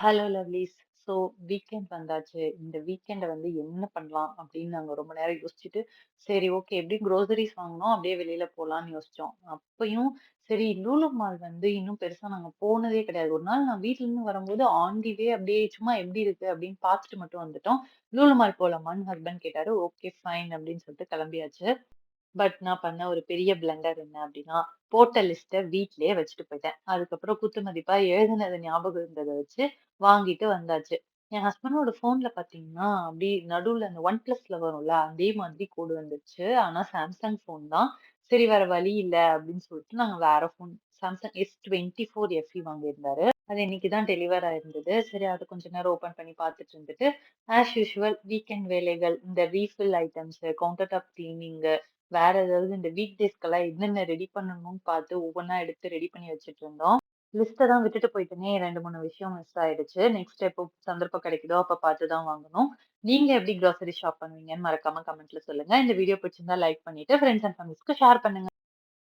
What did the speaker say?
Hello lovelies. So weekend வந்தாச்சு. இந்த வீக்கெண்ட என்ன பண்ணலாம் அப்படின்னு நாங்க ரொம்ப நேரம் யோசிச்சுட்டு, சரி ஓகே எப்படியும் குரோசரிஸ் வாங்கணும். அப்படியே வெளியில போலான்னு யோசிச்சோம். அப்பயும் சரி லூலு மால் இன்னும் பெருசா நாங்க போனதே கிடையாது. ஒரு நாள் நான் வீட்ல இருந்து வரும்போது ஆன் தி வே அப்படியே சும்மா எப்படி இருக்கு அப்படின்னு பார்த்துட்டு மட்டும் வந்துட்டோம். லூலு மால் போலாமான்னு ஹஸ்பண்ட் கேட்டாரு. ஓகே ஃபைன் அப்படின்னு சொல்லிட்டு கிளம்பியாச்சு. பட் நான் பண்ண ஒரு பெரிய பிளண்டர் என்ன அப்படின்னா, போட்ட லிஸ்ட்ட வீட்லயே வச்சுட்டு போயிட்டேன். அதுக்கப்புறம் குத்து மதிப்பா எழுதுனது ஞாபகம் இருந்தத வச்சு வாங்கிட்டு வந்தாச்சு. என் ஹஸ்பண்டோட ஃபோன்ல பார்த்தீங்கன்னா, அப்படியே நடுவுல அந்த ஒன் பிளஸ்ல வரும்ல, அதே மாதிரி கோடு வந்துருச்சு. ஆனா சாம்சங் ஃபோன் தான். சரி வேற வழி இல்ல அப்படின்னு சொல்லிட்டு நாங்க வேற ஃபோன் சாம்சங் S24 FE வாங்கியிருந்தாரு. அது இன்னைக்கு தான் டெலிவர் ஆயிருந்தது. சரி அத கொஞ்ச நேரம் ஓப்பன் பண்ணி பார்த்துட்டு இருந்துட்டு, ஆஸ் யூசுவல் வீக்கெண்ட் வேலைகள், இந்த refill items, counter top cleaning வேற ஏதாவது இந்த வீக் டேஸ்க்கெல்லாம் என்னென்ன ரெடி பண்ணணும்னு பார்த்து ஒவ்வொன்னா எடுத்து ரெடி பண்ணி வச்சுட்டு இருந்தோம். லிஸ்ட்ட தான் விட்டுட்டு போயிட்டேனே 2, 3 விஷயம் மிஸ் ஆயிடுச்சு. நெக்ஸ்ட் எப்போ சந்தர்ப்பம் கிடைக்குதோ அப்ப பார்த்து தான் வாங்கணும். நீங்க எப்படி கிராசரி ஷாப் பண்ணுவீங்கன்னு மறக்காம கமெண்ட்ல சொல்லுங்க. இந்த வீடியோ பிடிச்சிருந்தா லைக் பண்ணிட்டு ஃப்ரெண்ட்ஸ் அண்ட் ஃபேமிலிஸ்க்கு ஷேர் பண்ணுங்க.